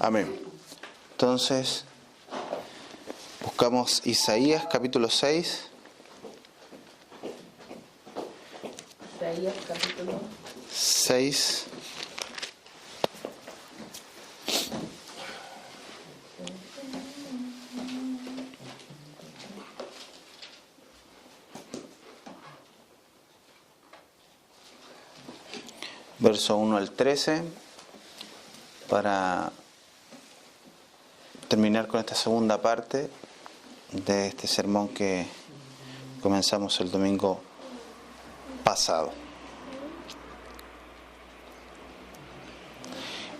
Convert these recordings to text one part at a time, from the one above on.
Amén. Entonces, buscamos Isaías capítulo 6. Isaías capítulo 6. Verso 1 al 13, para terminar con esta segunda parte de este sermón que comenzamos el domingo pasado.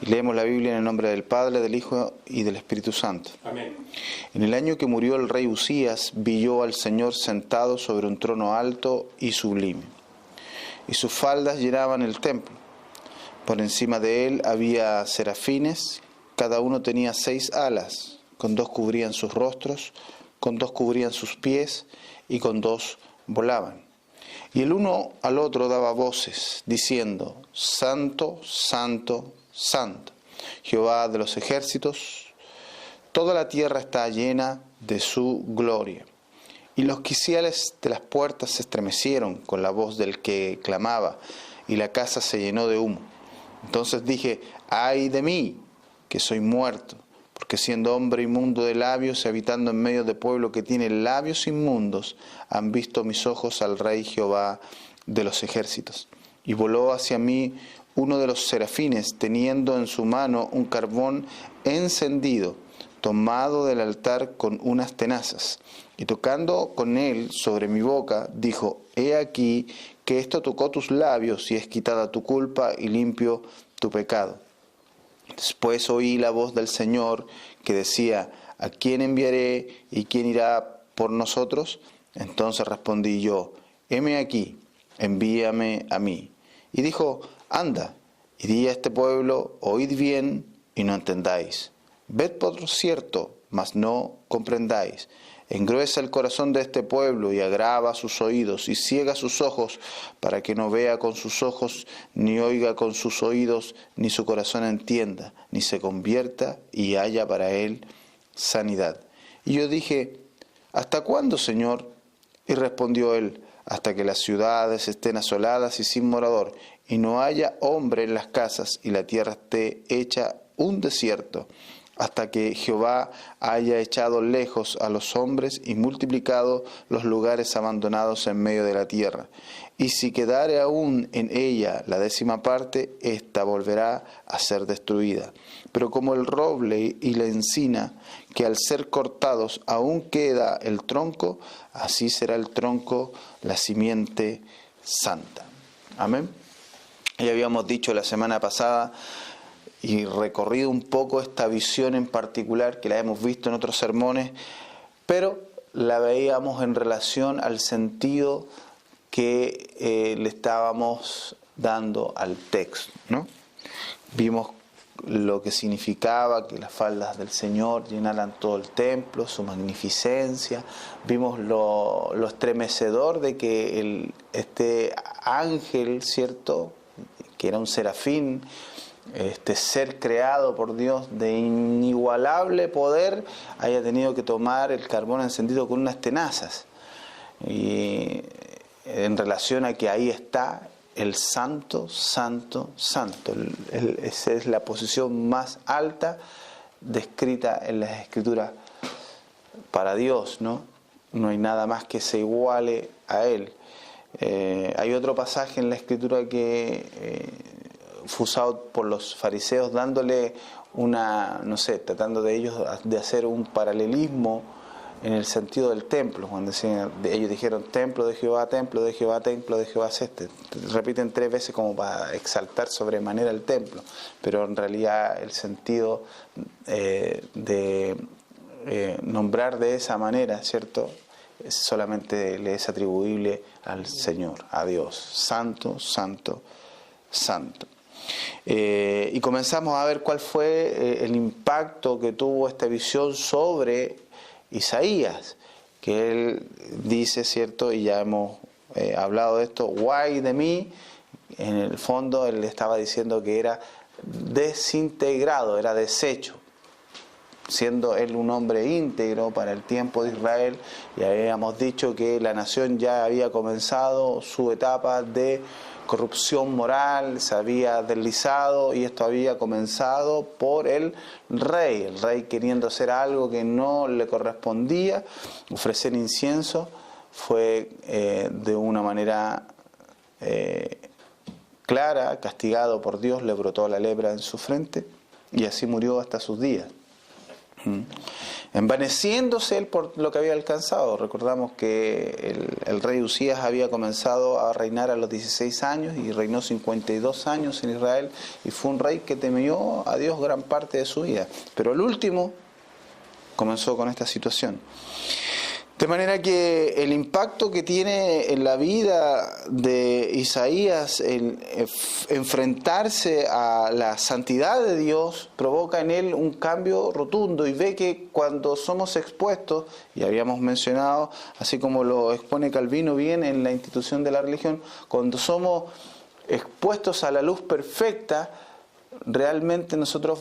Y leemos la Biblia en el nombre del Padre, del Hijo y del Espíritu Santo. Amén. En el año que murió el rey Usías, vi yo al Señor sentado sobre un trono alto y sublime, y sus faldas llenaban el templo. Por encima de él había serafines, cada uno tenía 6 alas, con 2 cubrían sus rostros, con 2 cubrían sus pies, y con 2 volaban. Y el uno al otro daba voces, diciendo: Santo, Santo, Santo, Jehová de los ejércitos, toda la tierra está llena de su gloria. Y los quiciales de las puertas se estremecieron con la voz del que clamaba, y la casa se llenó de humo. Entonces dije: ay de mí, que soy muerto, porque siendo hombre inmundo de labios y habitando en medio de pueblo que tiene labios inmundos, han visto mis ojos al Rey Jehová de los ejércitos. Y voló hacia mí uno de los serafines, teniendo en su mano un carbón encendido, tomado del altar con unas tenazas, y tocando con él sobre mi boca, dijo: he aquí que esto tocó tus labios, y es quitada tu culpa y limpio tu pecado. Después oí la voz del Señor que decía: ¿a quién enviaré y quién irá por nosotros? Entonces respondí yo: heme aquí, envíame a mí. Y dijo: anda, y di a este pueblo: oíd bien y no entendáis. Ved por cierto, mas no comprendáis. Engruesa el corazón de este pueblo y agrava sus oídos y ciega sus ojos, para que no vea con sus ojos, ni oiga con sus oídos, ni su corazón entienda, ni se convierta y haya para él sanidad. Y yo dije: ¿hasta cuándo, Señor? Y respondió él: hasta que las ciudades estén asoladas y sin morador, y no haya hombre en las casas, y la tierra esté hecha un desierto, hasta que Jehová haya echado lejos a los hombres y multiplicado los lugares abandonados en medio de la tierra. Y si quedare aún en ella la 10ª parte, ésta volverá a ser destruida. Pero como el roble y la encina, que al ser cortados aún queda el tronco, así será el tronco, la simiente santa. Amén. Ya habíamos dicho la semana pasada y recorrido un poco esta visión en particular, que la hemos visto en otros sermones, pero la veíamos en relación al sentido que le estábamos dando al texto, ¿no? Vimos lo que significaba que las faldas del Señor llenaran todo el templo, su magnificencia. Vimos lo estremecedor de que este ángel, ¿cierto?, que era un serafín, este ser creado por Dios de inigualable poder, haya tenido que tomar el carbón encendido con unas tenazas. Y en relación a que ahí está el santo, santo, santo. Esa es la posición más alta descrita en las Escrituras para Dios, ¿no? No hay nada más que se iguale a Él. Hay otro pasaje en la Escritura que fue usado por los fariseos, dándole tratando de ellos de hacer un paralelismo en el sentido del templo, cuando ellos dijeron: templo de Jehová, templo de Jehová, templo de Jehová es este. Repiten 3 veces como para exaltar sobremanera el templo, pero en realidad el sentido de nombrar de esa manera, ¿cierto?, solamente le es atribuible al Señor, a Dios. Santo, santo, santo. Y comenzamos a ver cuál fue el impacto que tuvo esta visión sobre Isaías, que él dice, ¿cierto?, y ya hemos hablado de esto: guay de mí. En el fondo él estaba diciendo que era desintegrado, era deshecho. siendo él un hombre íntegro para el tiempo de Israel, y habíamos dicho que la nación ya había comenzado su etapa de corrupción moral, se había deslizado, y esto había comenzado por el rey queriendo hacer algo que no le correspondía, ofrecer incienso. Fue de una manera clara, castigado por Dios, le brotó la lepra en su frente y así murió hasta sus días. Envaneciéndose él por lo que había alcanzado. Recordamos que el rey Usías había comenzado a reinar a los 16 años y reinó 52 años en Israel, y fue un rey que temió a Dios gran parte de su vida, pero el último comenzó con esta situación. De manera que el impacto que tiene en la vida de Isaías el enfrentarse a la santidad de Dios provoca en él un cambio rotundo, y ve que cuando somos expuestos, y habíamos mencionado, así como lo expone Calvino bien en la institución de la religión, cuando somos expuestos a la luz perfecta, realmente nosotros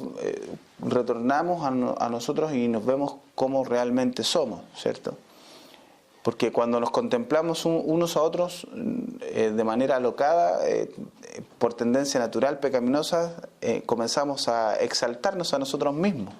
retornamos a nosotros y nos vemos como realmente somos, ¿cierto? Porque cuando nos contemplamos unos a otros de manera alocada, por tendencia natural pecaminosa, comenzamos a exaltarnos a nosotros mismos.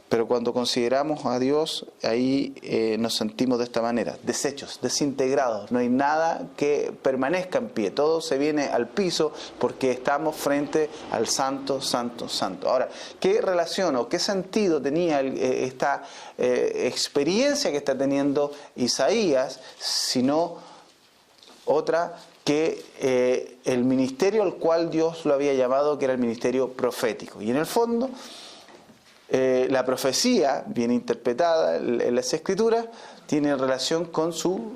Pero cuando consideramos a Dios, ahí nos sentimos de esta manera, deshechos, desintegrados. No hay nada que permanezca en pie, todo se viene al piso porque estamos frente al Santo, Santo, Santo. Ahora, ¿qué relación o qué sentido tenía esta experiencia que está teniendo Isaías, sino otra que el ministerio al cual Dios lo había llamado, que era el ministerio profético? Y en el fondo, la profecía, bien interpretada en las Escrituras, tiene relación con su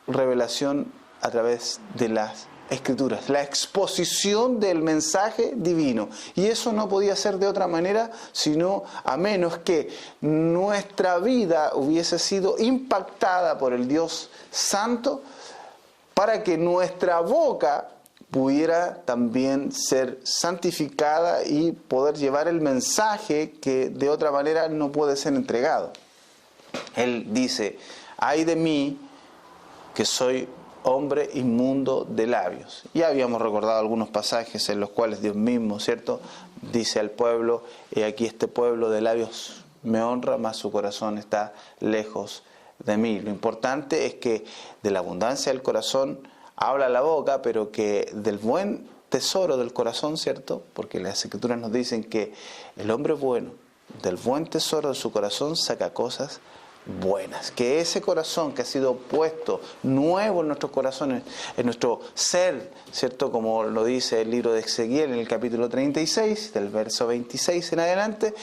revelación a través de las Escrituras, la exposición del mensaje divino. Y eso no podía ser de otra manera, sino a menos que nuestra vida hubiese sido impactada por el Dios Santo, para que nuestra boca pudiera también ser santificada y poder llevar el mensaje que de otra manera no puede ser entregado. Él dice: ay de mí, que soy hombre inmundo de labios. Ya habíamos recordado algunos pasajes en los cuales Dios mismo, ¿cierto?, dice al pueblo: he aquí este pueblo de labios me honra, mas su corazón está lejos de mí. Lo importante es que de la abundancia del corazón habla la boca, pero que del buen tesoro del corazón, ¿cierto? Porque las Escrituras nos dicen que el hombre bueno, del buen tesoro de su corazón saca cosas buenas. Que ese corazón que ha sido puesto nuevo en nuestros corazones, en nuestro ser, ¿cierto? Como lo dice el libro de Ezequiel en el capítulo 36, del verso 26 en adelante,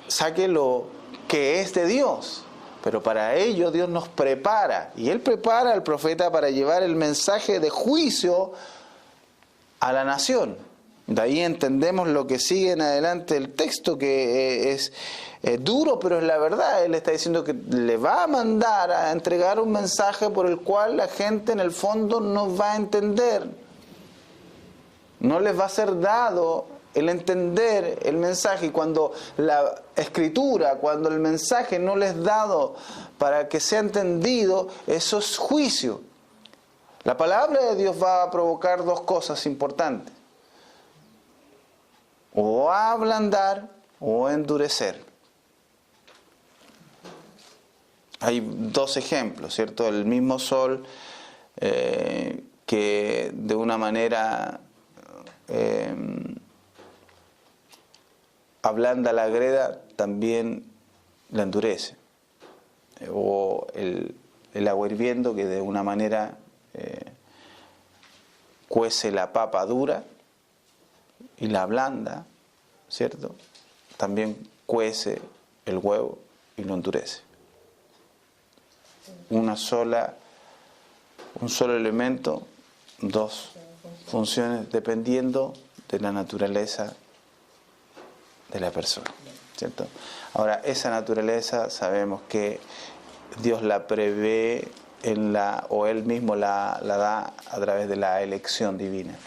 saque lo que es de Dios. Pero para ello Dios nos prepara, y Él prepara al profeta para llevar el mensaje de juicio a la nación. De ahí entendemos lo que sigue en adelante el texto, que es duro, pero es la verdad. Él está diciendo que le va a mandar a entregar un mensaje por el cual la gente en el fondo no va a entender. No les va a ser dado el entender el mensaje, y cuando la Escritura, cuando el mensaje no les es dado para que sea entendido, eso es juicio. La palabra de Dios va a provocar dos cosas importantes: o a ablandar o a endurecer. Hay dos ejemplos, ¿cierto? El mismo sol que de una manera ablanda la greda, también la endurece. O el agua hirviendo, que de una manera cuece la papa dura y la ablanda, ¿cierto? También cuece el huevo y lo endurece. Un solo elemento, dos funciones, dependiendo de la naturaleza de la persona, ¿cierto? Ahora, esa naturaleza sabemos que Dios la prevé o Él mismo la da a través de la elección divina.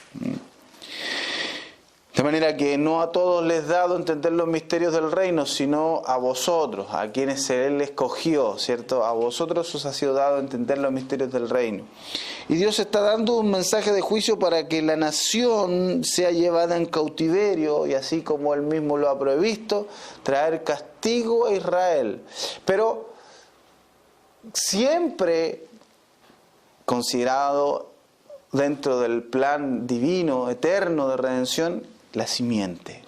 De manera que no a todos les he dado entender los misterios del reino, sino a vosotros, a quienes Él escogió, ¿cierto? A vosotros os ha sido dado entender los misterios del reino. Y Dios está dando un mensaje de juicio para que la nación sea llevada en cautiverio, y así como Él mismo lo ha previsto, traer castigo a Israel. Pero siempre considerado dentro del plan divino, eterno de redención, la simiente.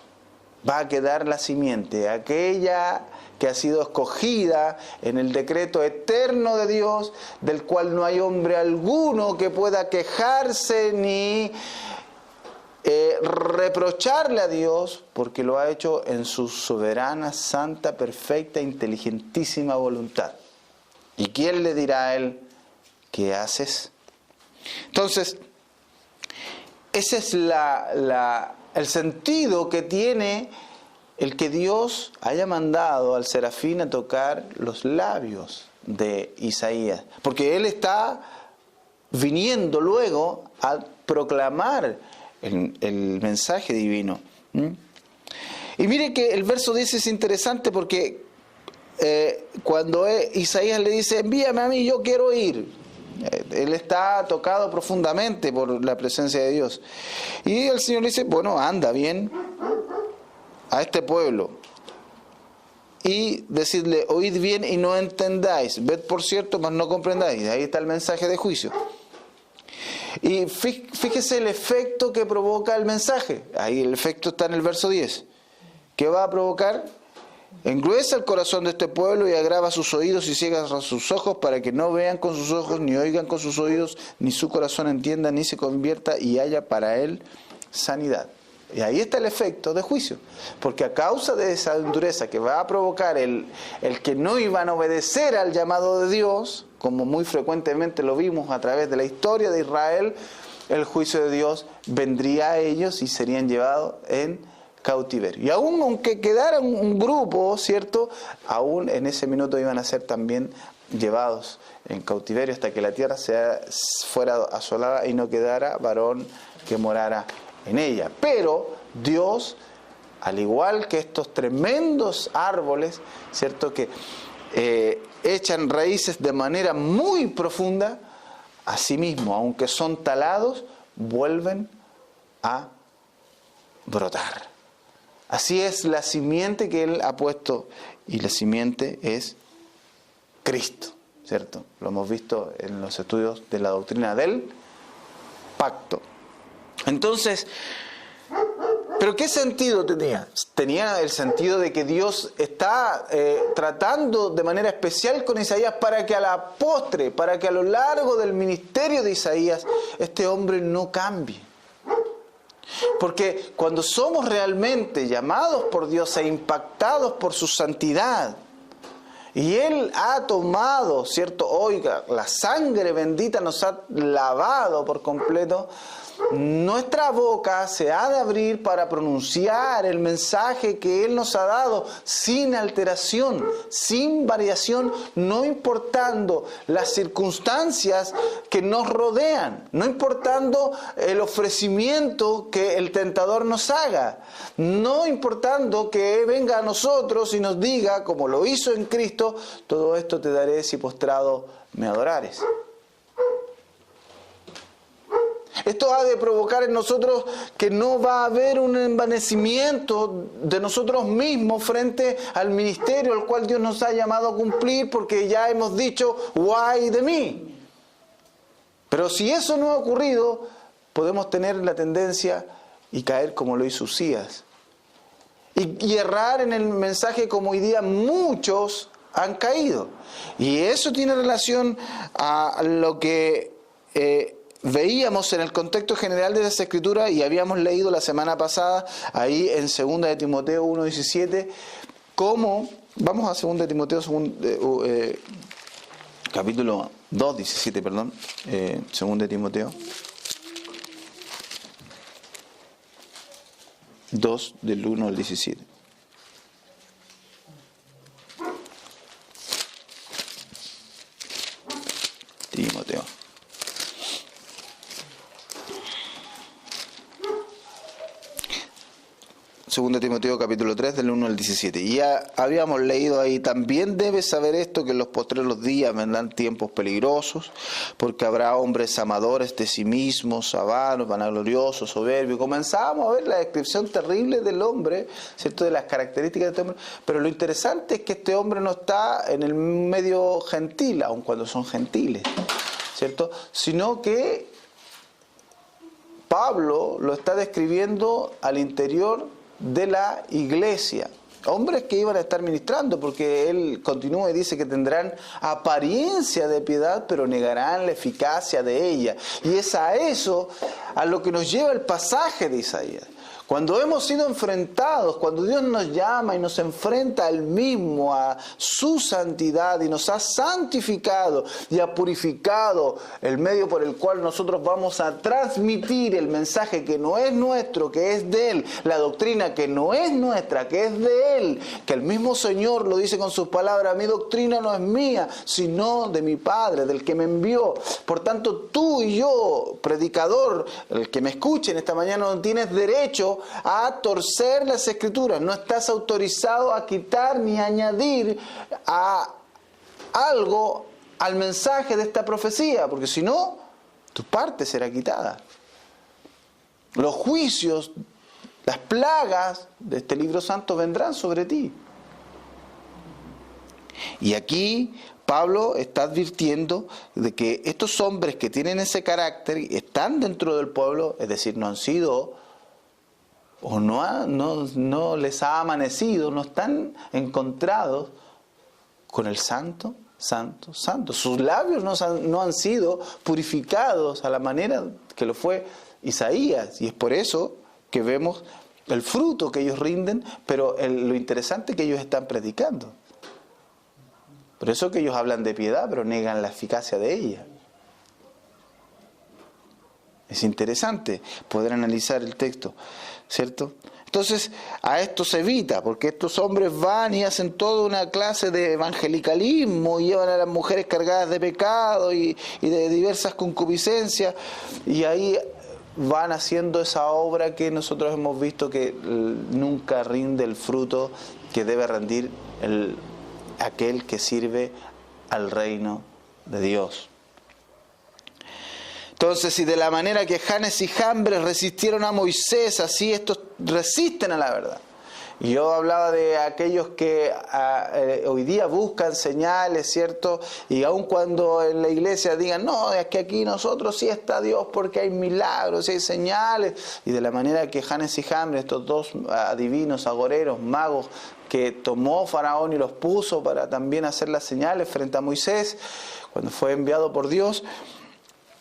Va a quedar la simiente, aquella que ha sido escogida en el decreto eterno de Dios, del cual no hay hombre alguno que pueda quejarse ni reprocharle a Dios, porque lo ha hecho en su soberana, santa, perfecta, inteligentísima voluntad. ¿Y quién le dirá a Él, qué haces? Entonces, ese es el sentido que tiene el que Dios haya mandado al serafín a tocar los labios de Isaías. Porque él está viniendo luego a proclamar el mensaje divino. Y mire que el verso 10 es interesante porque cuando Isaías le dice, envíame a mí, yo quiero ir. Él está tocado profundamente por la presencia de Dios. Y el Señor le dice, bueno, anda bien a este pueblo y decirle, oíd bien y no entendáis, ved por cierto, mas no comprendáis. Ahí está el mensaje de juicio. Y fíjese el efecto que provoca el mensaje. Ahí el efecto está en el verso 10. ¿Qué va a provocar? Engruesa el corazón de este pueblo y agrava sus oídos y ciega sus ojos para que no vean con sus ojos, ni oigan con sus oídos, ni su corazón entienda, ni se convierta y haya para él sanidad. Y ahí está el efecto de juicio. Porque a causa de esa dureza que va a provocar el que no iban a obedecer al llamado de Dios, como muy frecuentemente lo vimos a través de la historia de Israel, el juicio de Dios vendría a ellos y serían llevados en cautiverio. Y aún aunque quedara un grupo, ¿cierto? Aún en ese minuto iban a ser también llevados en cautiverio hasta que la tierra fuera asolada y no quedara varón que morara en ella. Pero Dios, al igual que estos tremendos árboles, ¿cierto? Que echan raíces de manera muy profunda, asimismo, aunque son talados, vuelven a brotar. Así es la simiente que Él ha puesto, y la simiente es Cristo, ¿cierto? Lo hemos visto en los estudios de la doctrina del pacto. Entonces, ¿pero qué sentido tenía? Tenía el sentido de que Dios está tratando de manera especial con Isaías para que a la postre, para que a lo largo del ministerio de Isaías, este hombre no cambie. Porque cuando somos realmente llamados por Dios e impactados por su santidad, y Él ha tomado, ¿cierto? Oiga, la sangre bendita nos ha lavado por completo, nuestra boca se ha de abrir para pronunciar el mensaje que Él nos ha dado sin alteración, sin variación, no importando las circunstancias que nos rodean, no importando el ofrecimiento que el tentador nos haga, no importando que venga a nosotros y nos diga, como lo hizo en Cristo, todo esto te daré si postrado me adorares. Esto ha de provocar en nosotros que no va a haber un envanecimiento de nosotros mismos frente al ministerio al cual Dios nos ha llamado a cumplir, porque ya hemos dicho, guay de mí. Pero si eso no ha ocurrido, podemos tener la tendencia y caer como lo hizo Usías. Y errar en el mensaje como hoy día muchos han caído. Y eso tiene relación a lo que veíamos en el contexto general de las Escrituras y habíamos leído la semana pasada ahí en 2 de Timoteo 1:17, cómo, vamos a 2 de Timoteo capítulo 2:17, perdón, 2 de Timoteo 2 del 1 al 17. Timoteo. 2 Timoteo capítulo 3 del 1 al 17. Y ya habíamos leído ahí: también debes saber esto, que en los postreros días vendrán tiempos peligrosos, porque habrá hombres amadores de sí mismos, avaros, vanagloriosos, soberbios. Comenzábamos a ver la descripción terrible del hombre, ¿cierto?, de las características de este hombre. Pero lo interesante es que este hombre no está en el medio gentil, aun cuando son gentiles, ¿cierto?, sino que Pablo lo está describiendo al interior de la iglesia. Hombres que iban a estar ministrando, porque él continúa y dice que tendrán apariencia de piedad, pero negarán la eficacia de ella. Y es a eso a lo que nos lleva el pasaje de Isaías. Cuando hemos sido enfrentados, cuando Dios nos llama y nos enfrenta a Él mismo, a su santidad, y nos ha santificado y ha purificado el medio por el cual nosotros vamos a transmitir el mensaje que no es nuestro, que es de Él, la doctrina que no es nuestra, que es de Él, que el mismo Señor lo dice con sus palabras: mi doctrina no es mía, sino de mi Padre, del que me envió. Por tanto, tú y yo, predicador, el que me escuche en esta mañana, no tienes derecho a torcer las Escrituras. No estás autorizado a quitar ni añadir a algo al mensaje de esta profecía, porque si no, tu parte será quitada. Los juicios, las plagas de este libro santo vendrán sobre ti. Y aquí Pablo está advirtiendo de que estos hombres que tienen ese carácter están dentro del pueblo, es decir, no han sido, o no les ha amanecido, no están encontrados con el santo, santo, santo. Sus labios no han sido purificados a la manera que lo fue Isaías. Y es por eso que vemos el fruto que ellos rinden, pero lo interesante es que ellos están predicando. Por eso que ellos hablan de piedad, pero negan la eficacia de ella. Es interesante poder analizar el texto, ¿cierto? Entonces, a esto se evita, porque estos hombres van y hacen toda una clase de evangelicalismo, y llevan a las mujeres cargadas de pecado y de diversas concupiscencias, y ahí van haciendo esa obra que nosotros hemos visto que nunca rinde el fruto que debe rendir aquel que sirve al reino de Dios. Entonces, si de la manera que Janes y Jambres resistieron a Moisés, así estos resisten a la verdad. Y yo hablaba de aquellos que hoy día buscan señales, ¿cierto? Y aun cuando en la iglesia digan: no, es que aquí nosotros sí está Dios porque hay milagros y hay señales. Y de la manera que Janes y Jambres, estos dos adivinos, agoreros, magos, que tomó Faraón y los puso para también hacer las señales frente a Moisés, cuando fue enviado por Dios,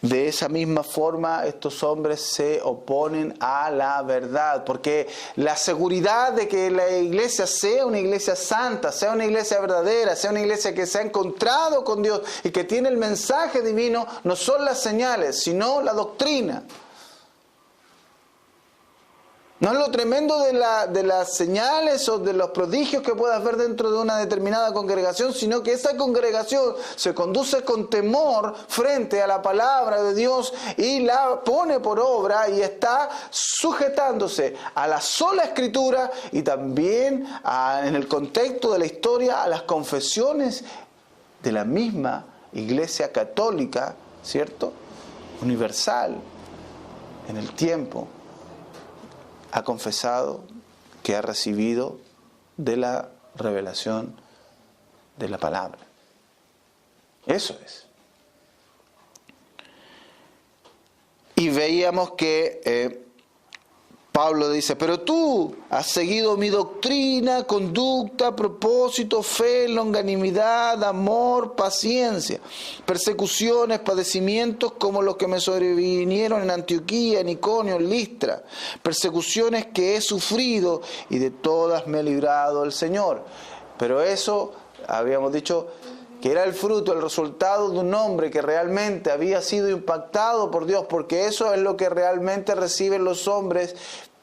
de esa misma forma estos hombres se oponen a la verdad, porque la seguridad de que la iglesia sea una iglesia santa, sea una iglesia verdadera, sea una iglesia que se ha encontrado con Dios y que tiene el mensaje divino, no son las señales, sino la doctrina. No es lo tremendo de las señales o de los prodigios que puedas ver dentro de una determinada congregación, sino que esa congregación se conduce con temor frente a la palabra de Dios y la pone por obra y está sujetándose a la sola Escritura y también en el contexto de la historia a las confesiones de la misma Iglesia Católica, ¿cierto?, universal, en el tiempo. Ha confesado que ha recibido de la revelación de la palabra. Eso es. Y veíamos que Pablo dice: pero tú has seguido mi doctrina, conducta, propósito, fe, longanimidad, amor, paciencia, persecuciones, padecimientos como los que me sobrevinieron en Antioquía, en Iconio, en Listra, persecuciones que he sufrido y de todas me ha librado el Señor. Pero eso, habíamos dicho, que era el fruto, el resultado de un hombre que realmente había sido impactado por Dios, porque eso es lo que realmente reciben los hombres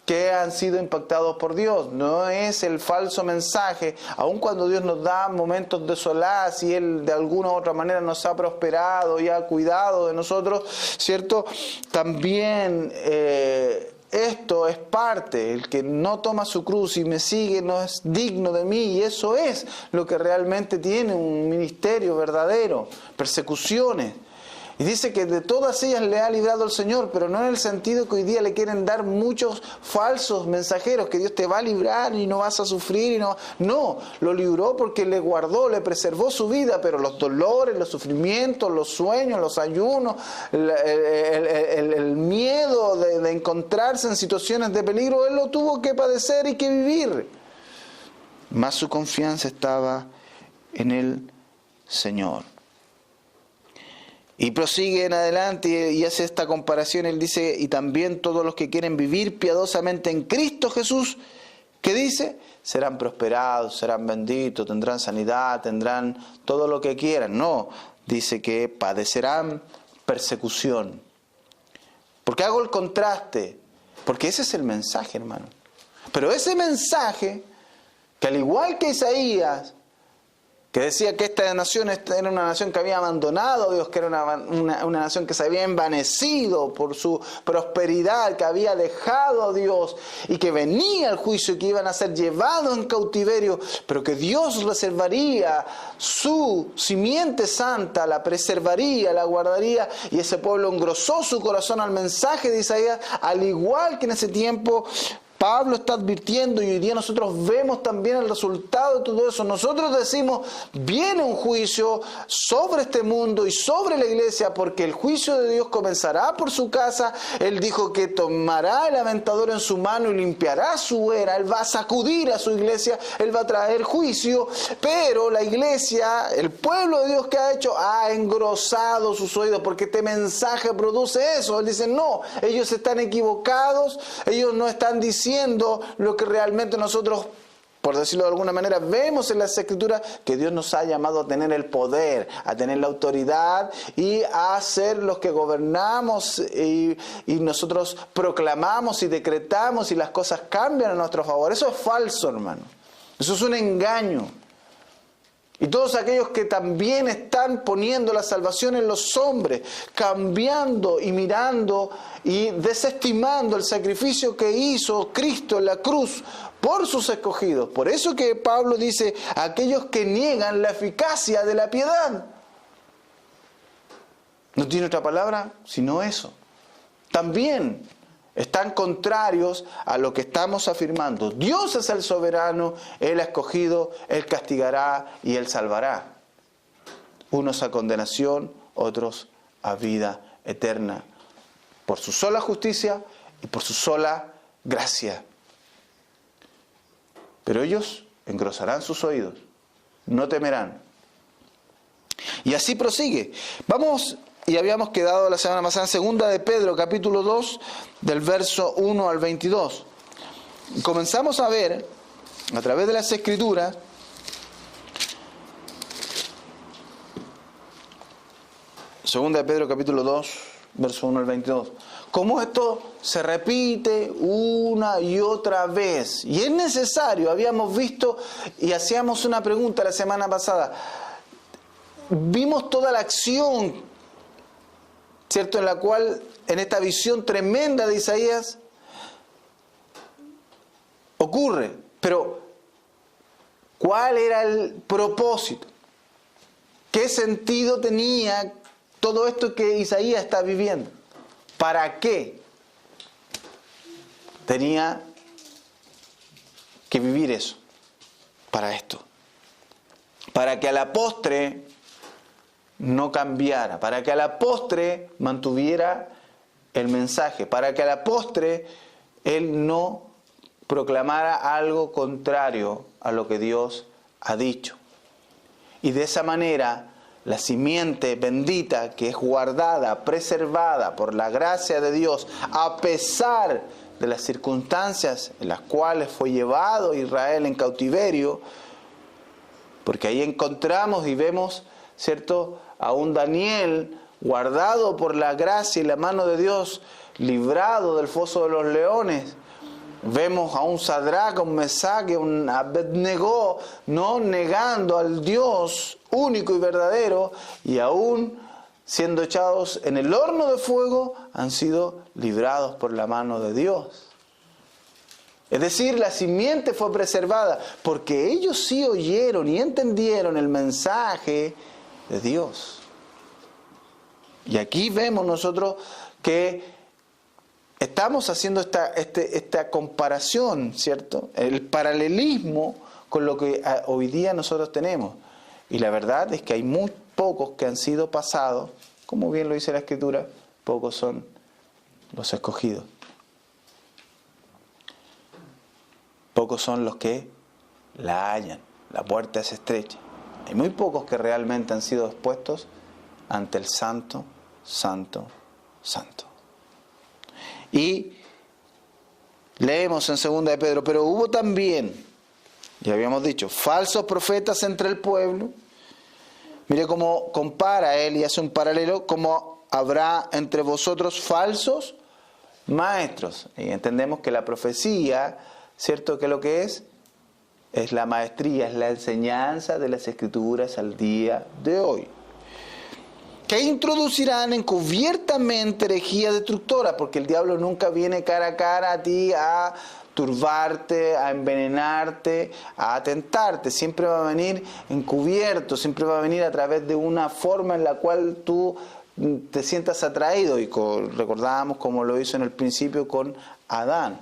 que han sido impactados por Dios. No es el falso mensaje, aun cuando Dios nos da momentos de solaz y Él de alguna u otra manera nos ha prosperado y ha cuidado de nosotros, ¿cierto? También es esto es parte. El que no toma su cruz y me sigue no es digno de mí. Y eso es lo que realmente tiene un ministerio verdadero. Persecuciones. Y dice que de todas ellas le ha librado el Señor, pero no en el sentido que hoy día le quieren dar muchos falsos mensajeros, que Dios te va a librar y no vas a sufrir. Y no, lo libró porque le guardó, le preservó su vida, pero los dolores, los sufrimientos, los sueños, los ayunos, el miedo de encontrarse en situaciones de peligro, Él lo tuvo que padecer y que vivir. Más su confianza estaba en el Señor. Y prosigue en adelante y hace esta comparación. Él dice, y también todos los que quieren vivir piadosamente en Cristo Jesús, ¿qué dice? Serán prosperados, serán benditos, tendrán sanidad, tendrán todo lo que quieran. No, dice que padecerán persecución. ¿Por qué hago el contraste? Porque ese es el mensaje, hermano. Pero ese mensaje, que al igual que Isaías, que decía que esta nación era una nación que había abandonado a Dios, que era una nación que se había envanecido por su prosperidad, que había dejado a Dios y que venía el juicio y que iban a ser llevados en cautiverio, pero que Dios reservaría su simiente santa, la preservaría, la guardaría, y ese pueblo engrosó su corazón al mensaje de Isaías, al igual que en ese tiempo Pablo está advirtiendo, y hoy día nosotros vemos también el resultado de todo eso. Nosotros decimos, viene un juicio sobre este mundo y sobre la iglesia, porque el juicio de Dios comenzará por su casa. Él dijo que tomará el aventador en su mano y limpiará su era. Él va a sacudir a su iglesia, Él va a traer juicio, pero la iglesia, el pueblo de Dios que ha hecho, ha engrosado sus oídos, porque este mensaje produce eso. Él dice, no, ellos están equivocados, ellos no están diciendo lo que realmente nosotros, por decirlo de alguna manera, vemos en las Escrituras, que Dios nos ha llamado a tener el poder, a tener la autoridad y a ser los que gobernamos y nosotros proclamamos y decretamos y las cosas cambian a nuestro favor. Eso es falso, hermano. Eso es un engaño. Y todos aquellos que también están poniendo la salvación en los hombres, cambiando y mirando y desestimando el sacrificio que hizo Cristo en la cruz por sus escogidos. Por eso que Pablo dice, aquellos que niegan la eficacia de la piedad. No tiene otra palabra sino eso. También están contrarios a lo que estamos afirmando. Dios es el soberano, Él ha escogido, Él castigará y Él salvará. Unos a condenación, otros a vida eterna. Por su sola justicia y por su sola gracia. Pero ellos engrosarán sus oídos, no temerán. Y así prosigue. Vamos. Y habíamos quedado la semana pasada en 2 de Pedro, capítulo 2, del verso 1 al 22. Comenzamos a ver, a través de las Escrituras, Segunda de Pedro, capítulo 2, verso 1 al 22, cómo esto se repite una y otra vez. Y es necesario, habíamos visto y hacíamos una pregunta la semana pasada. Vimos toda la acción, ¿cierto?, en la cual, en esta visión tremenda de Isaías, ocurre. Pero, ¿cuál era el propósito? ¿Qué sentido tenía todo esto que Isaías está viviendo? ¿Para qué tenía que vivir eso? Para esto. Para que a la postre no cambiara, para que a la postre mantuviera el mensaje, para que a la postre él no proclamara algo contrario a lo que Dios ha dicho. Y de esa manera, la simiente bendita que es guardada, preservada por la gracia de Dios, a pesar de las circunstancias en las cuales fue llevado Israel en cautiverio, porque ahí encontramos y vemos, ¿cierto?, a un Daniel guardado por la gracia y la mano de Dios, librado del foso de los leones. Vemos a un Sadrach, a un Mesac, a un Abednego, no negando al Dios único y verdadero, y aún siendo echados en el horno de fuego, han sido librados por la mano de Dios. Es decir, la simiente fue preservada porque ellos sí oyeron y entendieron el mensaje de Dios. Y aquí vemos nosotros que estamos haciendo esta comparación, ¿cierto? El paralelismo con lo que hoy día nosotros tenemos. Y la verdad es que hay muy pocos que han sido pasados, como bien lo dice la Escritura, pocos son los escogidos. Pocos son los que la hallan, la puerta es estrecha. Hay muy pocos que realmente han sido expuestos ante el Santo, Santo, Santo. Y leemos en 2 de Pedro, pero hubo también, ya habíamos dicho, falsos profetas entre el pueblo. Mire cómo compara él y hace un paralelo, como habrá entre vosotros falsos maestros. Y entendemos que la profecía, ¿cierto? Que lo que es la maestría, es la enseñanza de las Escrituras al día de hoy. Que introducirán encubiertamente herejía destructora, porque el diablo nunca viene cara a cara a ti a turbarte, a envenenarte, a atentarte. Siempre va a venir encubierto, siempre va a venir a través de una forma en la cual tú te sientas atraído. Y recordábamos como lo hizo en el principio con Adán.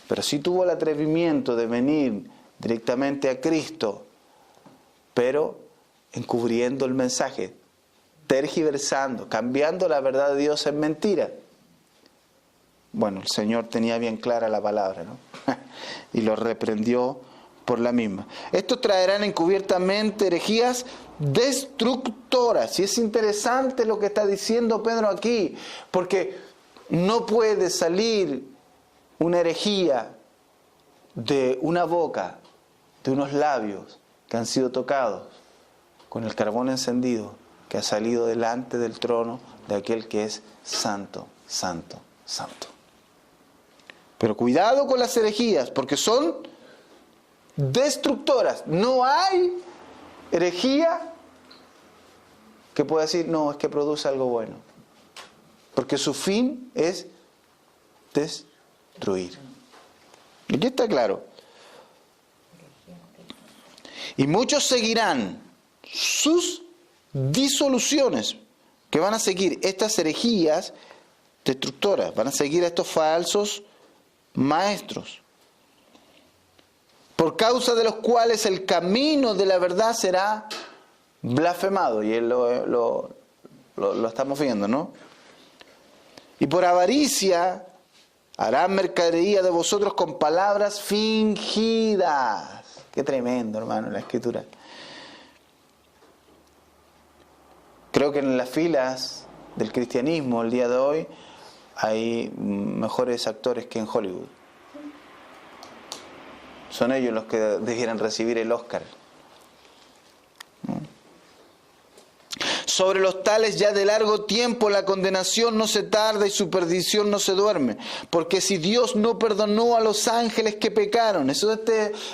Pero sí tuvo el atrevimiento de venir directamente a Cristo, pero encubriendo el mensaje, tergiversando, cambiando la verdad de Dios en mentira. Bueno, el Señor tenía bien clara la palabra, ¿no? Y lo reprendió por la misma. Estos traerán encubiertamente herejías destructoras. Y es interesante lo que está diciendo Pedro aquí, porque no puede salir una herejía de una boca, de unos labios que han sido tocados con el carbón encendido, que ha salido delante del trono de aquel que es santo, santo, santo. Pero cuidado con las herejías, porque son destructoras. No hay herejía que pueda decir, no, es que produce algo bueno. Porque su fin es destruir. Y aquí está claro. Y muchos seguirán sus disoluciones, que van a seguir estas herejías destructoras, van a seguir a estos falsos maestros, por causa de los cuales el camino de la verdad será blasfemado. Y él lo estamos viendo, ¿no? Y por avaricia harán mercadería de vosotros con palabras fingidas. Qué tremendo, hermano, la Escritura. Creo que en las filas del cristianismo el día de hoy hay mejores actores que en Hollywood. Son ellos los que debieran recibir el Oscar. Sobre los tales ya de largo tiempo la condenación no se tarda y su perdición no se duerme. Porque si Dios no perdonó a los ángeles que pecaron, eso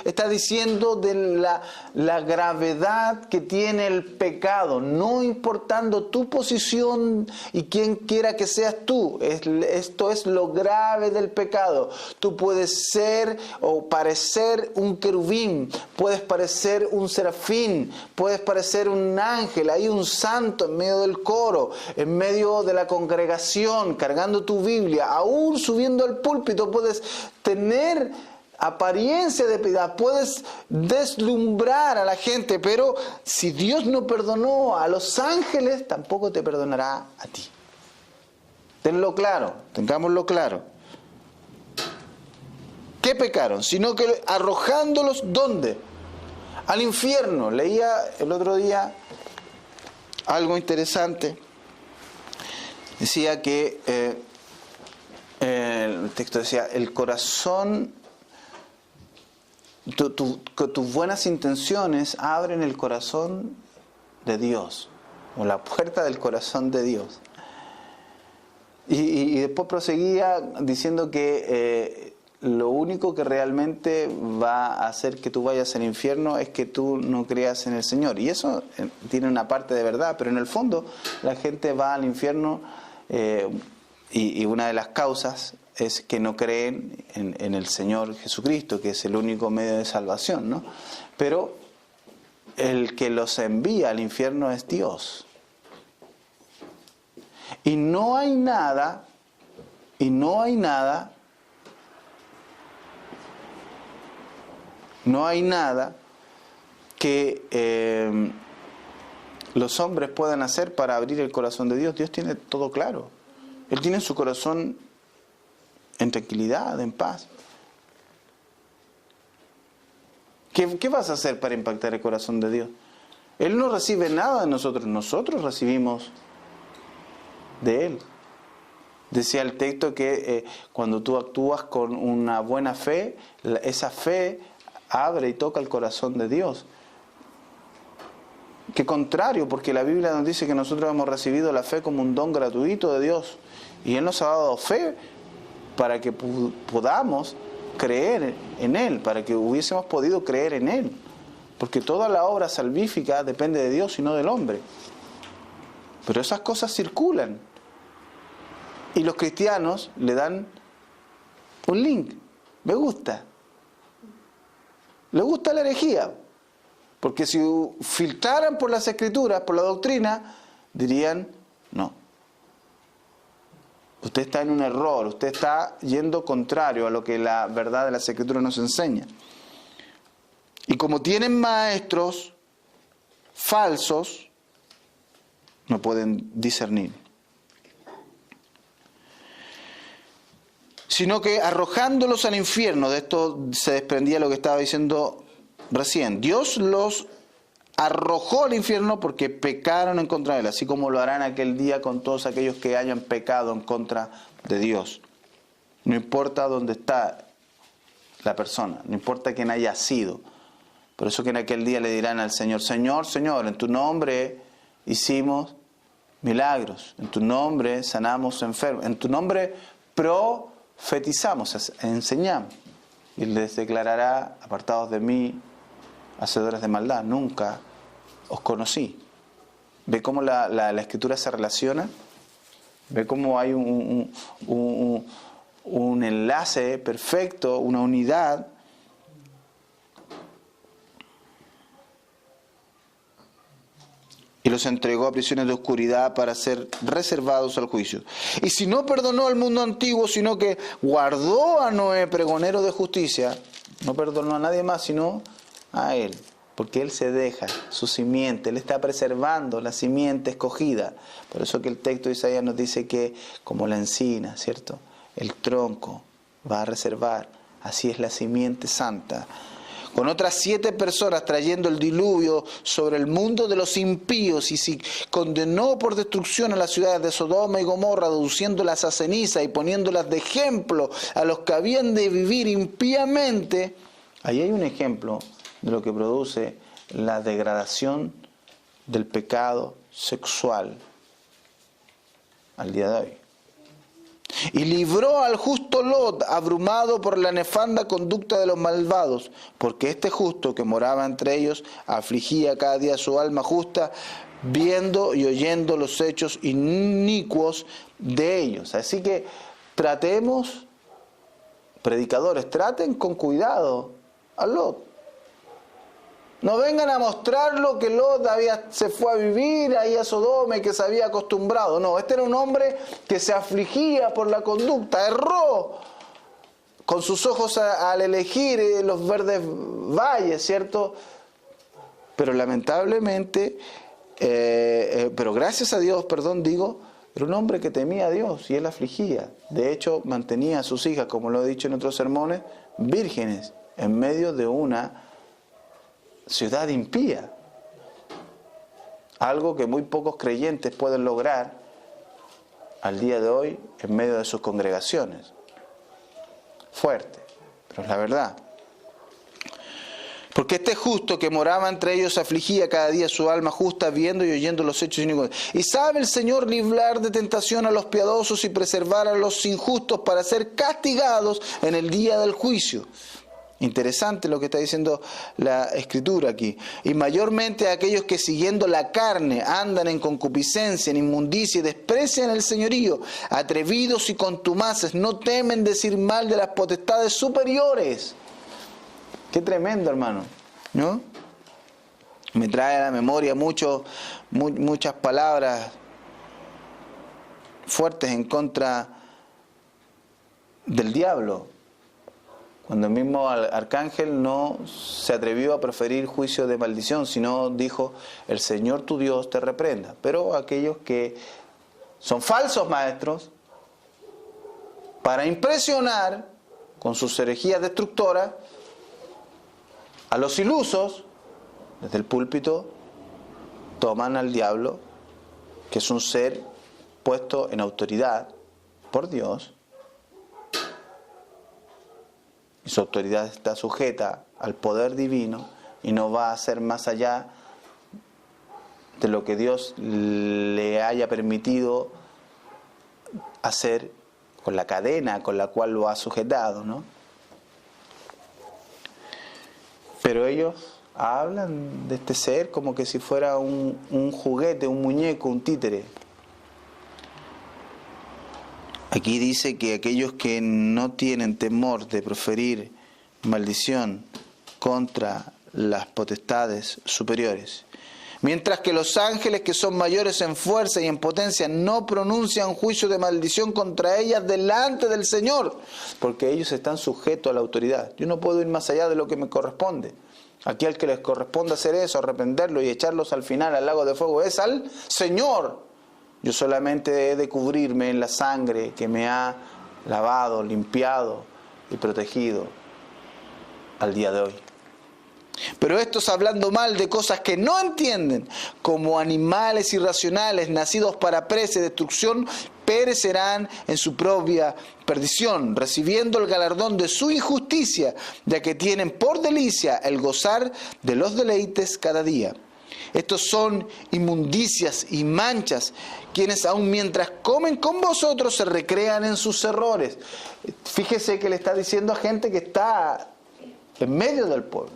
está diciendo de la gravedad que tiene el pecado, no importando tu posición y quien quiera que seas tú. Esto es lo grave del pecado. Tú puedes ser o parecer un querubín, puedes parecer un serafín, puedes parecer un ángel, hay un santo en medio del coro, en medio de la congregación, cargando tu Biblia, aún subiendo al púlpito, puedes tener apariencia de piedad, puedes deslumbrar a la gente, pero si Dios no perdonó a los ángeles, tampoco te perdonará a ti. Tenlo claro, tengámoslo claro. ¿Qué pecaron? Sino que arrojándolos, ¿dónde? Al infierno. Leía el otro día algo interesante. Decía que el texto decía, el corazón, tus buenas intenciones abren el corazón de Dios, o la puerta del corazón de Dios. Y después proseguía diciendo que lo único que realmente va a hacer que tú vayas al infierno es que tú no creas en el Señor. Y eso tiene una parte de verdad, pero en el fondo la gente va al infierno y una de las causas es que no creen en el Señor Jesucristo, que es el único medio de salvación, ¿no? Pero el que los envía al infierno es Dios. Y no hay nada que los hombres puedan hacer para abrir el corazón de Dios. Dios tiene todo claro. Él tiene su corazón en tranquilidad, en paz. ¿Qué vas a hacer para impactar el corazón de Dios? Él no recibe nada de nosotros, nosotros recibimos de Él. Decía el texto que cuando tú actúas con una buena fe, esa fe abre y toca el corazón de Dios. Que contrario, porque la Biblia nos dice que nosotros hemos recibido la fe como un don gratuito de Dios. Y Él nos ha dado fe para que podamos creer en Él, para que hubiésemos podido creer en Él. Porque toda la obra salvífica depende de Dios y no del hombre. Pero esas cosas circulan. Y los cristianos le dan un link. Me gusta. Le gusta la herejía. Porque si filtraran por las escrituras, por la doctrina, dirían, no. Usted está en un error, usted está yendo contrario a lo que la verdad de las escrituras nos enseña. Y como tienen maestros falsos, no pueden discernir. Sino que arrojándolos al infierno, de esto se desprendía lo que estaba diciendo recién. Dios los arrojó al infierno porque pecaron en contra de Él, así como lo harán aquel día con todos aquellos que hayan pecado en contra de Dios. No importa dónde está la persona, no importa quién haya sido. Por eso que en aquel día le dirán al Señor, Señor, Señor, en tu nombre hicimos milagros, en tu nombre sanamos enfermos, en tu nombre profetizamos, enseñamos. Y les declarará, apartados de mí, hacedores de maldad, nunca os conocí. ¿Ve cómo la escritura se relaciona? ¿Ve cómo hay un enlace perfecto, una unidad? Y los entregó a prisiones de oscuridad para ser reservados al juicio. Y si no perdonó al mundo antiguo, sino que guardó a Noé, pregonero de justicia, no perdonó a nadie más, sino a él. Porque él se deja, su simiente, él está preservando la simiente escogida. Por eso que el texto de Isaías nos dice que como la encina, ¿cierto? El tronco va a reservar, así es la simiente santa. Con otras 7 personas trayendo el diluvio sobre el mundo de los impíos, y si condenó por destrucción a las ciudades de Sodoma y Gomorra, reduciéndolas a ceniza y poniéndolas de ejemplo a los que habían de vivir impíamente. Ahí hay un ejemplo de lo que produce la degradación del pecado sexual al día de hoy. Y libró al justo Lot, abrumado por la nefanda conducta de los malvados, porque este justo que moraba entre ellos afligía cada día su alma justa, viendo y oyendo los hechos inicuos de ellos. Así que tratemos, predicadores, traten con cuidado a Lot. No vengan a mostrar lo que Lot se fue a vivir ahí a Sodoma y que se había acostumbrado. No, este era un hombre que se afligía por la conducta, erró con sus ojos al elegir los verdes valles, ¿cierto? Pero lamentablemente, pero gracias a Dios, era un hombre que temía a Dios y él afligía. De hecho, mantenía a sus hijas, como lo he dicho en otros sermones, vírgenes en medio de una ciudad impía. Algo que muy pocos creyentes pueden lograr al día de hoy en medio de sus congregaciones. Fuerte, pero es la verdad. Porque este justo que moraba entre ellos afligía cada día su alma justa, viendo y oyendo los hechos inicuos. Y sabe el Señor librar de tentación a los piadosos y preservar a los injustos para ser castigados en el día del juicio. Interesante lo que está diciendo la Escritura aquí. Y mayormente a aquellos que siguiendo la carne andan en concupiscencia, en inmundicia y desprecian el señorío, atrevidos y contumaces, no temen decir mal de las potestades superiores. Qué tremendo, hermano, ¿no? Me trae a la memoria muchas palabras fuertes en contra del diablo. Cuando el mismo arcángel no se atrevió a proferir juicio de maldición, sino dijo, el Señor tu Dios te reprenda. Pero aquellos que son falsos maestros, para impresionar con sus herejías destructoras a los ilusos, desde el púlpito, toman al diablo, que es un ser puesto en autoridad por Dios, y su autoridad está sujeta al poder divino y no va a ser más allá de lo que Dios le haya permitido hacer con la cadena con la cual lo ha sujetado, ¿no? Pero ellos hablan de este ser como que si fuera un juguete, un muñeco, un títere. Aquí dice que aquellos que no tienen temor de proferir maldición contra las potestades superiores, mientras que los ángeles que son mayores en fuerza y en potencia no pronuncian juicio de maldición contra ellas delante del Señor, porque ellos están sujetos a la autoridad. Yo no puedo ir más allá de lo que me corresponde. Aquí al que les corresponde hacer eso, arrepentirlo y echarlos al final al lago de fuego es al Señor. Yo solamente he de cubrirme en la sangre que me ha lavado, limpiado y protegido al día de hoy. Pero estos, hablando mal de cosas que no entienden, como animales irracionales nacidos para presa y destrucción, perecerán en su propia perdición, recibiendo el galardón de su injusticia, ya que tienen por delicia el gozar de los deleites cada día. Estos son inmundicias y manchas, quienes aun mientras comen con vosotros se recrean en sus errores. Fíjese que le está diciendo a gente que está en medio del pueblo.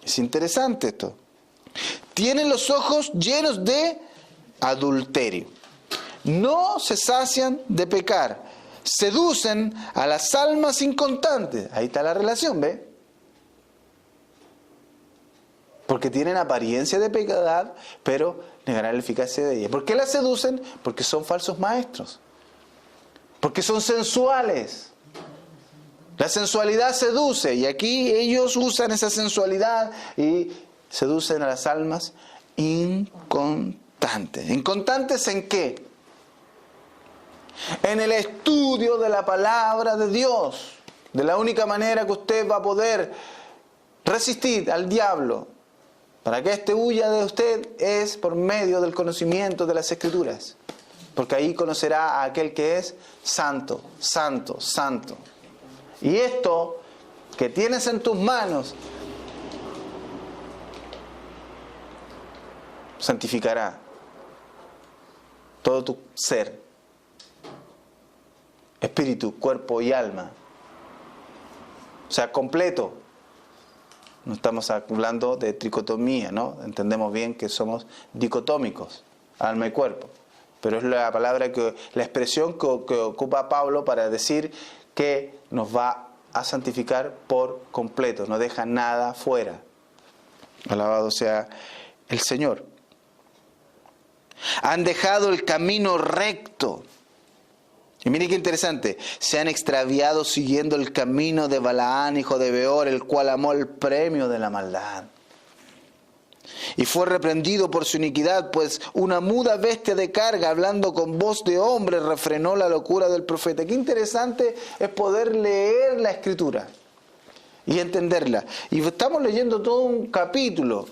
Es interesante esto. Tienen los ojos llenos de adulterio. No se sacian de pecar. Seducen a las almas inconstantes. Ahí está la relación, ¿ve? Porque tienen apariencia de piedad, pero negarán la eficacia de ella. ¿Por qué la seducen? Porque son falsos maestros. Porque son sensuales. La sensualidad seduce, y aquí ellos usan esa sensualidad y seducen a las almas inconstantes. ¿Inconstantes en qué? En el estudio de la palabra de Dios. De la única manera que usted va a poder resistir al diablo, para que éste huya de usted, es por medio del conocimiento de las Escrituras. Porque ahí conocerá a aquel que es santo, santo, santo. Y esto que tienes en tus manos santificará todo tu ser, espíritu, cuerpo y alma. O sea, completo. No estamos hablando de tricotomía, ¿no? Entendemos bien que somos dicotómicos, alma y cuerpo. Pero es la palabra la expresión que ocupa Pablo para decir que nos va a santificar por completo, no deja nada fuera. Alabado sea el Señor. Han dejado el camino recto. Y mire qué interesante, se han extraviado siguiendo el camino de Balaán, hijo de Beor, el cual amó el premio de la maldad. Y fue reprendido por su iniquidad, pues una muda bestia de carga, hablando con voz de hombre, refrenó la locura del profeta. Qué interesante es poder leer la Escritura y entenderla. Y estamos leyendo todo un capítulo.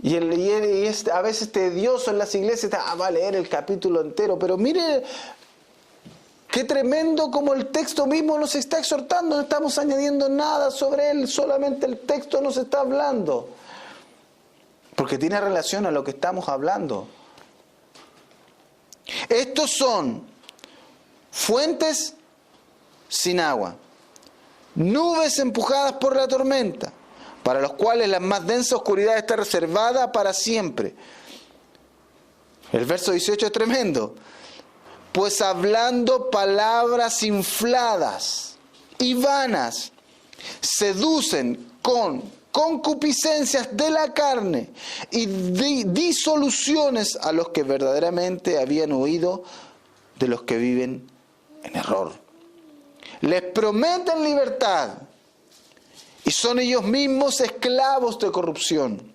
Y es a veces tedioso en las iglesias, va a leer el capítulo entero, pero mire qué tremendo como el texto mismo nos está exhortando, no estamos añadiendo nada sobre él, solamente el texto nos está hablando. Porque tiene relación a lo que estamos hablando. Estos son fuentes sin agua, nubes empujadas por la tormenta, para los cuales la más densa oscuridad está reservada para siempre. El verso 18 es tremendo. Pues hablando palabras infladas y vanas, seducen con concupiscencias de la carne y disoluciones a los que verdaderamente habían huido de los que viven en error. Les prometen libertad y son ellos mismos esclavos de corrupción.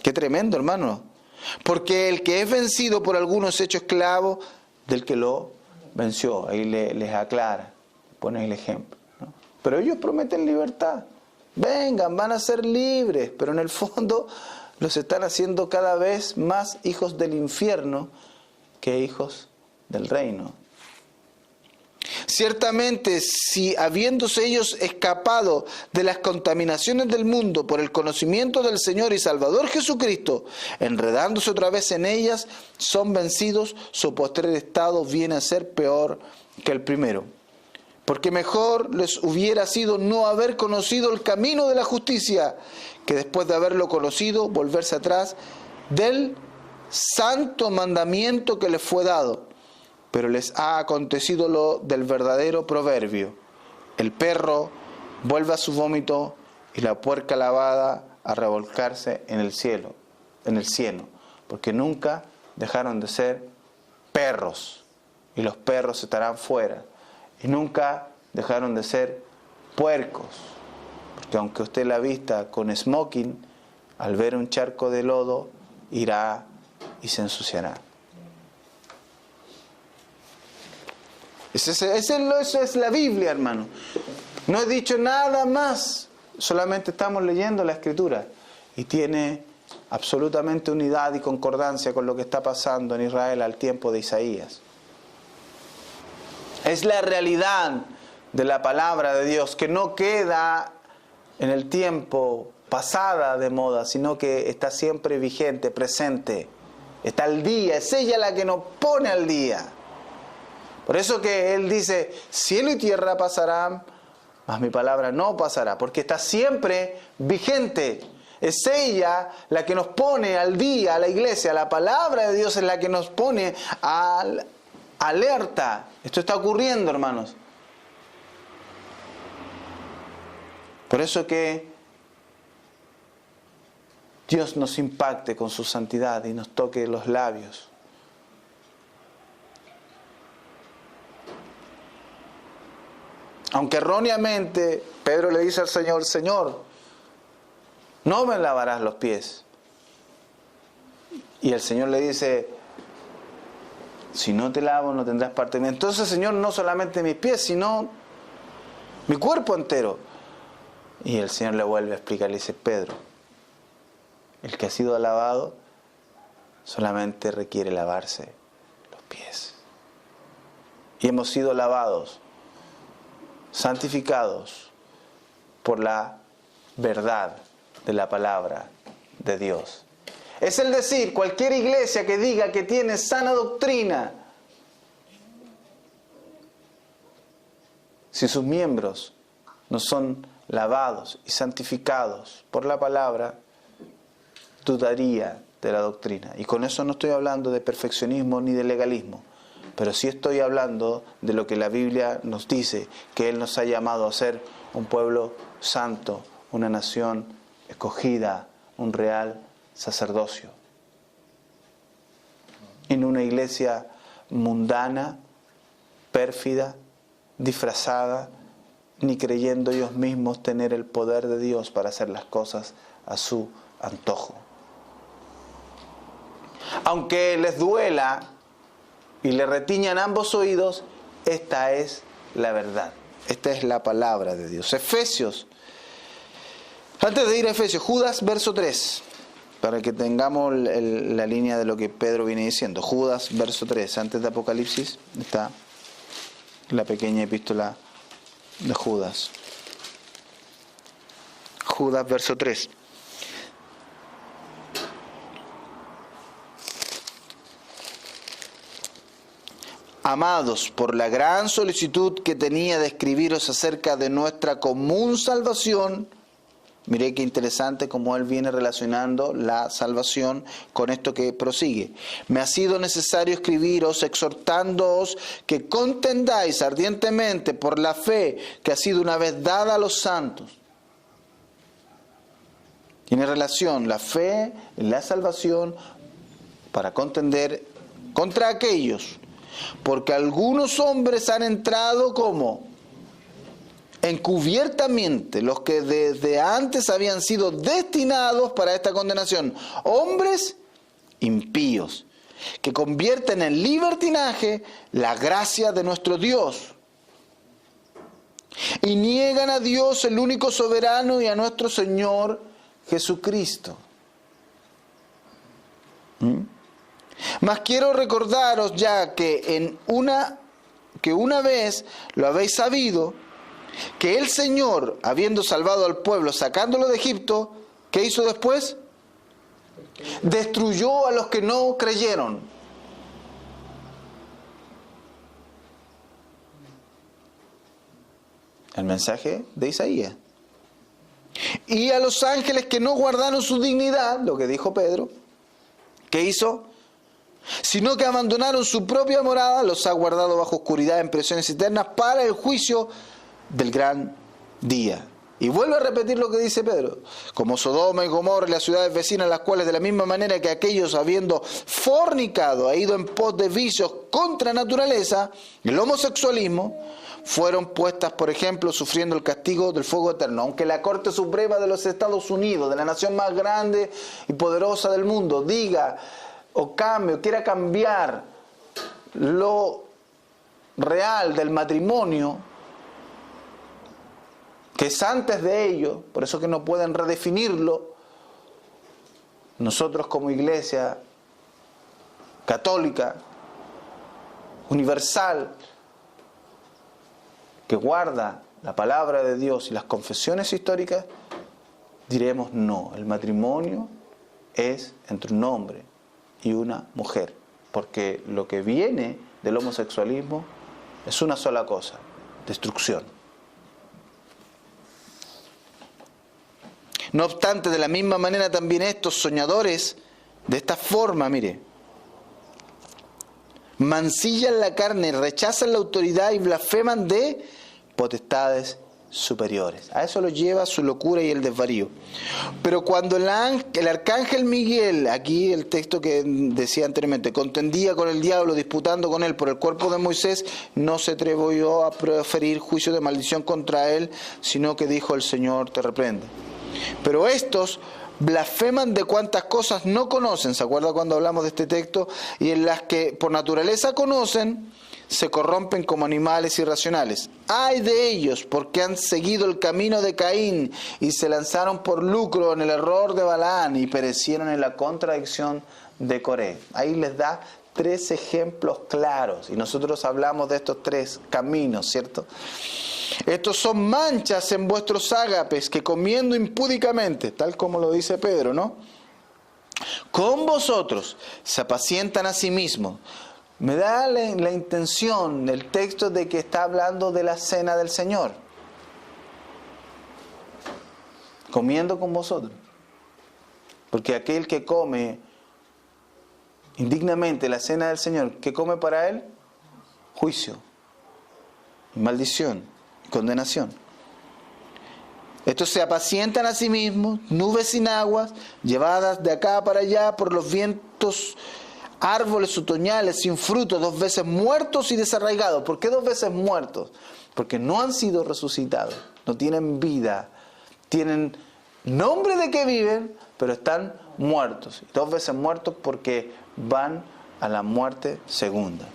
Qué tremendo, hermano. Porque el que es vencido por alguno es hecho esclavo del que lo venció. Ahí les aclara, pone el ejemplo, ¿no? Pero ellos prometen libertad. Vengan, van a ser libres, pero en el fondo los están haciendo cada vez más hijos del infierno que hijos del reino. Ciertamente, si habiéndose ellos escapado de las contaminaciones del mundo por el conocimiento del Señor y Salvador Jesucristo, enredándose otra vez en ellas, son vencidos, su postrer estado viene a ser peor que el primero. Porque mejor les hubiera sido no haber conocido el camino de la justicia, que después de haberlo conocido, volverse atrás del santo mandamiento que les fue dado. Pero les ha acontecido lo del verdadero proverbio: el perro vuelve a su vómito y la puerca lavada a revolcarse en el cielo, porque nunca dejaron de ser perros, y los perros estarán fuera, y nunca dejaron de ser puercos, porque aunque usted la vista con smoking, al ver un charco de lodo irá y se ensuciará. Eso es la Biblia, hermano. No he dicho nada más, solamente estamos leyendo la Escritura y tiene absolutamente unidad y concordancia con lo que está pasando en Israel al tiempo de Isaías. Es la realidad de la palabra de Dios que no queda en el tiempo pasada de moda, sino que está siempre vigente, presente, está al día, es ella la que nos pone al día. Por eso que Él dice, cielo y tierra pasarán, mas mi palabra no pasará, porque está siempre vigente. Es ella la que nos pone al día, a la iglesia. La palabra de Dios es la que nos pone alerta. Esto está ocurriendo, hermanos. Por eso que Dios nos impacte con su santidad y nos toque los labios. Aunque erróneamente Pedro le dice al Señor, Señor, no me lavarás los pies. Y el Señor le dice, si no te lavo no tendrás parte de mí. Entonces, Señor, no solamente mis pies, sino mi cuerpo entero. Y el Señor le vuelve a explicar, le dice, Pedro, el que ha sido lavado solamente requiere lavarse los pies. Y hemos sido lavados, santificados por la verdad de la palabra de Dios. Es el decir, cualquier iglesia que diga que tiene sana doctrina, si sus miembros no son lavados y santificados por la palabra, dudaría de la doctrina. Y con eso no estoy hablando de perfeccionismo ni de legalismo, pero sí estoy hablando de lo que la Biblia nos dice, que Él nos ha llamado a ser un pueblo santo, una nación escogida, un real sacerdocio. En una iglesia mundana, pérfida, disfrazada, ni creyendo ellos mismos tener el poder de Dios para hacer las cosas a su antojo. Aunque les duela y le retiñan ambos oídos, esta es la verdad. Esta es la palabra de Dios. Efesios. Antes de ir a Efesios, Judas, verso 3. Para que tengamos la línea de lo que Pedro viene diciendo. Judas, verso 3. Antes de Apocalipsis está la pequeña epístola de Judas. Judas, verso 3. Amados, por la gran solicitud que tenía de escribiros acerca de nuestra común salvación, miré qué interesante cómo él viene relacionando la salvación con esto que prosigue. Me ha sido necesario escribiros exhortándoos que contendáis ardientemente por la fe que ha sido una vez dada a los santos. Tiene relación la fe en la salvación para contender contra aquellos. Porque algunos hombres han entrado como encubiertamente, los que desde antes habían sido destinados para esta condenación, hombres impíos, que convierten en libertinaje la gracia de nuestro Dios y niegan a Dios el único soberano y a nuestro Señor Jesucristo. Mas quiero recordaros ya que una vez lo habéis sabido, que el Señor, habiendo salvado al pueblo, sacándolo de Egipto, ¿qué hizo después? Destruyó a los que no creyeron. El mensaje de Isaías. Y a los ángeles que no guardaron su dignidad, lo que dijo Pedro, ¿qué hizo? Sino que abandonaron su propia morada, los ha guardado bajo oscuridad en prisiones eternas para el juicio del gran día. Y vuelve a repetir lo que dice Pedro. Como Sodoma y Gomorra y las ciudades vecinas, las cuales de la misma manera que aquellos habiendo fornicado, ha ido en pos de vicios contra naturaleza, el homosexualismo, fueron puestas, por ejemplo, sufriendo el castigo del fuego eterno. Aunque la Corte Suprema de los Estados Unidos, de la nación más grande y poderosa del mundo, diga o cambie o quiera cambiar lo real del matrimonio, que es antes de ello, por eso que no pueden redefinirlo, nosotros como iglesia católica, universal, que guarda la palabra de Dios y las confesiones históricas, diremos no, el matrimonio es entre un hombre y una mujer, porque lo que viene del homosexualismo es una sola cosa: destrucción. No obstante, de la misma manera también estos soñadores, de esta forma, mire, mancillan la carne, rechazan la autoridad y blasfeman de potestades superiores. A eso lo lleva su locura y el desvarío. Pero cuando el arcángel Miguel, aquí el texto que decía anteriormente, contendía con el diablo, disputando con él por el cuerpo de Moisés, no se atrevió a proferir juicio de maldición contra él, sino que dijo: el Señor te reprenda. Pero estos blasfeman de cuantas cosas no conocen, ¿se acuerda cuando hablamos de este texto? Y en las que por naturaleza conocen, se corrompen como animales irracionales. ¡Ay de ellos! Porque han seguido el camino de Caín y se lanzaron por lucro en el error de Balaán y perecieron en la contradicción de Coré. Ahí les da 3 ejemplos claros y nosotros hablamos de estos 3 caminos, ¿cierto? Estos son manchas en vuestros ágapes que comiendo impúdicamente, tal como lo dice Pedro, ¿no? Con vosotros se apacientan a sí mismos. Me da la intención el texto de que está hablando de la cena del Señor. Comiendo con vosotros. Porque aquel que come indignamente la cena del Señor, ¿qué come para él? Juicio, maldición, condenación. Estos se apacientan a sí mismos, nubes sin aguas, llevadas de acá para allá por los vientos, árboles otoñales sin fruto, 2 veces muertos y desarraigados. ¿Por qué 2 veces muertos? Porque no han sido resucitados, no tienen vida, tienen nombre de que viven, pero están muertos. 2 veces muertos porque van a la muerte segunda.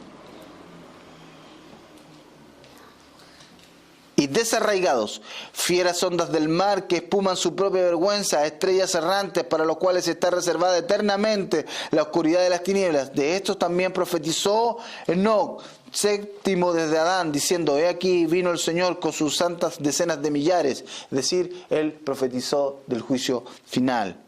Y desarraigados, fieras ondas del mar que espuman su propia vergüenza, estrellas errantes para los cuales está reservada eternamente la oscuridad de las tinieblas. De estos también profetizó Enoc, 7º desde Adán, diciendo: he aquí vino el Señor con sus santas decenas de millares. Es decir, él profetizó del juicio final.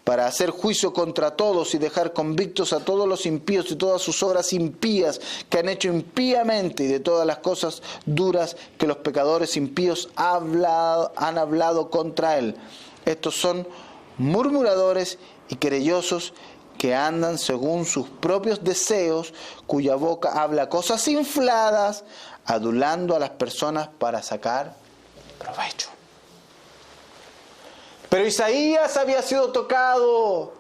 para hacer juicio contra todos y dejar convictos a todos los impíos y todas sus obras impías que han hecho impíamente, y de todas las cosas duras que los pecadores impíos han hablado contra él. Estos son murmuradores y querellosos, que andan según sus propios deseos, cuya boca habla cosas infladas, adulando a las personas para sacar provecho. Pero Isaías había sido tocado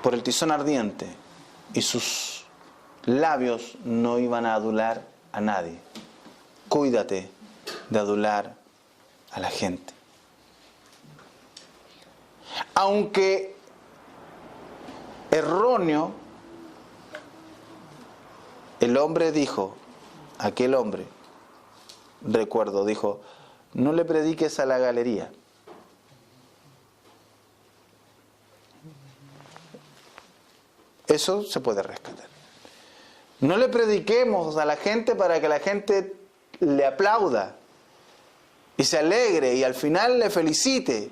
por el tizón ardiente y sus labios no iban a adular a nadie. Cuídate de adular a la gente. Aunque erróneo, el hombre dijo, aquel hombre, recuerdo, dijo, no le prediques a la galería. Eso se puede rescatar. No le prediquemos a la gente para que la gente le aplauda y se alegre y al final le felicite.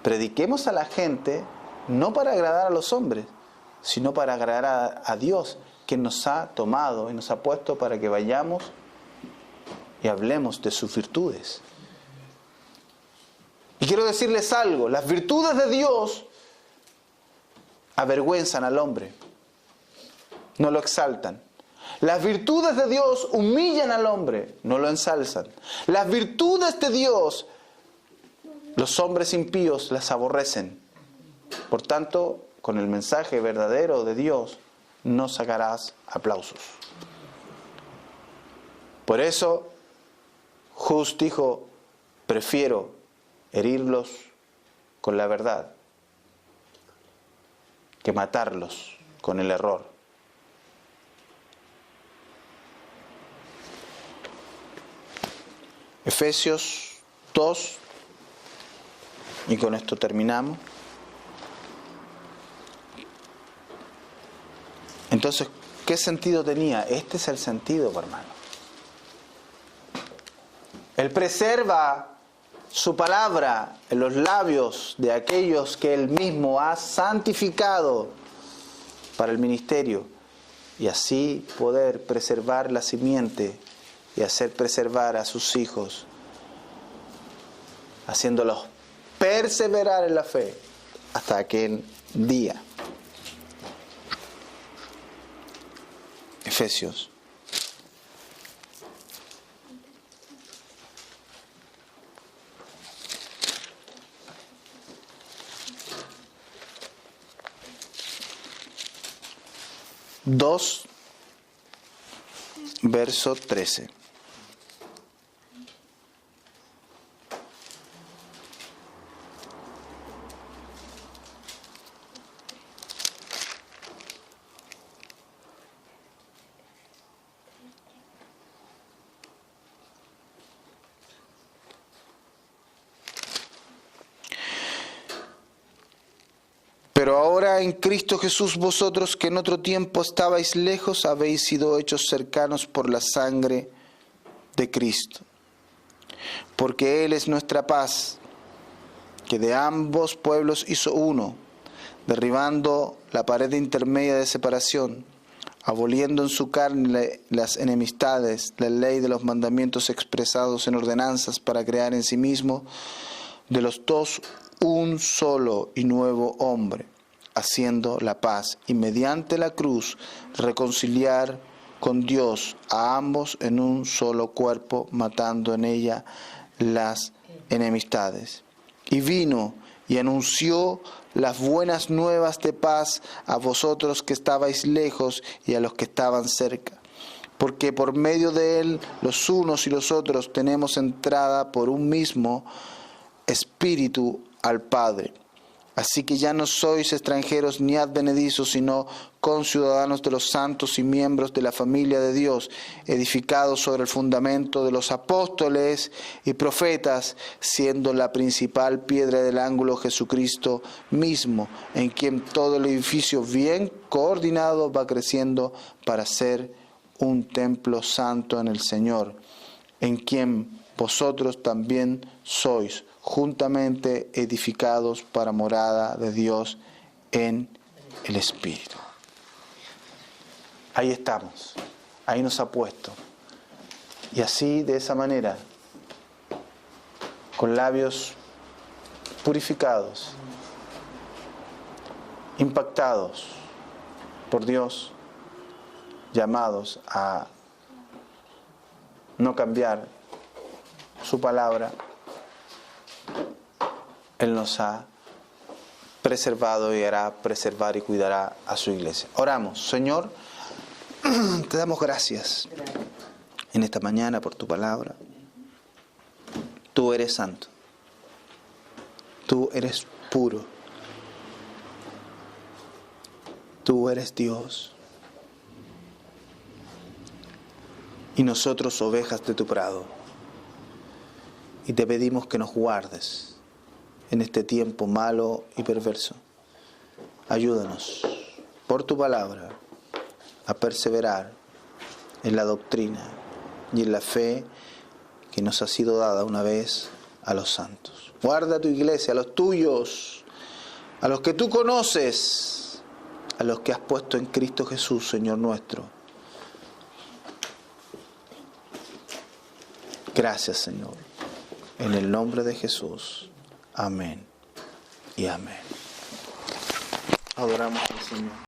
Prediquemos a la gente no para agradar a los hombres, sino para agradar a Dios, quien nos ha tomado y nos ha puesto para que vayamos y hablemos de sus virtudes. Y quiero decirles algo, las virtudes de Dios avergüenzan al hombre, no lo exaltan. Las virtudes de Dios humillan al hombre, no lo ensalzan. Las virtudes de Dios, los hombres impíos las aborrecen. Por tanto, con el mensaje verdadero de Dios no sacarás aplausos. Por eso, Hus dijo, prefiero herirlos con la verdad que matarlos con el error. Efesios 2, y con esto terminamos. Entonces, ¿qué sentido tenía? Este es el sentido, hermano. Él preserva su palabra en los labios de aquellos que Él mismo ha santificado para el ministerio, y así poder preservar la simiente y hacer preservar a sus hijos, haciéndolos perseverar en la fe hasta aquel día. Efesios. Dos, verso 13. Pero ahora en Cristo Jesús vosotros, que en otro tiempo estabais lejos, habéis sido hechos cercanos por la sangre de Cristo. Porque Él es nuestra paz, que de ambos pueblos hizo uno, derribando la pared intermedia de separación, aboliendo en su carne las enemistades, la ley de los mandamientos expresados en ordenanzas, para crear en sí mismo de los dos un solo y nuevo hombre, haciendo la paz, y mediante la cruz reconciliar con Dios a ambos en un solo cuerpo, matando en ella las enemistades. Y vino y anunció las buenas nuevas de paz a vosotros que estabais lejos y a los que estaban cerca. Porque por medio de él los unos y los otros tenemos entrada por un mismo Espíritu al Padre. Así que ya no sois extranjeros ni advenedizos, sino conciudadanos de los santos y miembros de la familia de Dios, edificados sobre el fundamento de los apóstoles y profetas, siendo la principal piedra del ángulo Jesucristo mismo, en quien todo el edificio bien coordinado va creciendo para ser un templo santo en el Señor, en quien vosotros también sois juntamente edificados para morada de Dios en el Espíritu. Ahí estamos, ahí nos ha puesto. Y así, de esa manera, con labios purificados, impactados por Dios, llamados a no cambiar su palabra, Él nos ha preservado y hará preservar y cuidará a su iglesia. Oramos. Señor, te damos gracias en esta mañana por tu palabra. Tú eres santo. Tú eres puro. Tú eres Dios. Y nosotros ovejas de tu prado. Y te pedimos que nos guardes en este tiempo malo y perverso. Ayúdanos por tu palabra a perseverar en la doctrina y en la fe que nos ha sido dada una vez a los santos. Guarda a tu iglesia, a los tuyos, a los que tú conoces, a los que has puesto en Cristo Jesús, Señor nuestro. Gracias, Señor. En el nombre de Jesús. Amén y amén. Adoramos al Señor.